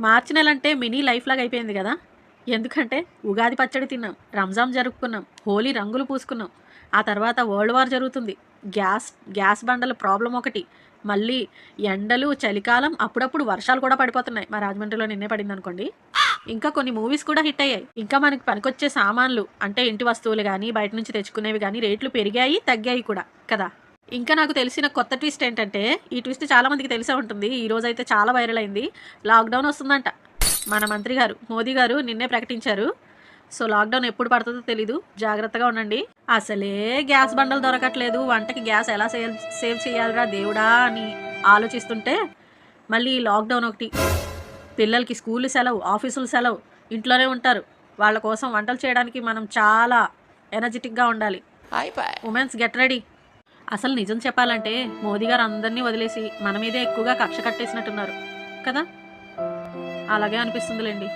మార్చి నెల అంటే mini life లాగా అయిపోయింది కదా. ఎందుకంటే ఉగాది పచ్చడి తిన్నాం, రంజాన్ జరుపుకున్నాం, హోలీ రంగులు పూసుకున్నాం. ఆ తర్వాత వరల్డ్ వార్ జరుగుతుంది. గ్యాస్ బండల ప్రాబ్లం ఒకటి. మళ్ళీ ఎండలు, చలికాలం, అప్పుడప్పుడు వర్షాలు కూడా పడిపోతున్నాయి. మా రాజమండ్రిలో నిన్నే పడింది అనుకోండి. ఇంకా కొన్ని మూవీస్ కూడా హిట్ అయ్యాయి. ఇంకా మనకి పనికొచ్చే సామాన్లు అంటే ఇంటి వస్తువులు కానీ బయట నుంచి తెచ్చుకునేవి కానీ రేట్లు పెరిగాయి, తగ్గాయి కూడా కదా. ఇంకా నాకు తెలిసిన కొత్త ట్విస్ట్ ఏంటంటే, ఈ ట్విస్ట్ చాలా మందికి తెలిసే ఉంటుంది. ఈ రోజు అయితే చాలా వైరల్ అయింది. లాక్డౌన్ వస్తుందంట. మన మంత్రి గారు మోదీ గారు నిన్నే ప్రకటించారు. సో లాక్డౌన్ ఎప్పుడు పడుతుందో తెలీదు, జాగ్రత్తగా ఉండండి. అసలే గ్యాస్ బండలు దొరకట్లేదు, వంటకి గ్యాస్ ఎలా సేవ్ చేయాలరా దేవుడా అని ఆలోచిస్తుంటే మళ్ళీ లాక్డౌన్ ఒకటి. పిల్లలకి స్కూల్ సెలవు, ఆఫీసులు సెలవు, ఇంట్లోనే ఉంటారు. వాళ్ళ కోసం వంటలు చేయడానికి మనం చాలా ఎనర్జెటిక్గా ఉండాలి. Women's get ready. అసలు నిజం చెప్పాలంటే మోదీ గారు అందరినీ వదిలేసి మన మీదే ఎక్కువగా కక్ష కట్టేసినట్టున్నారు కదా. అలాగే అనిపిస్తుందిలేండి.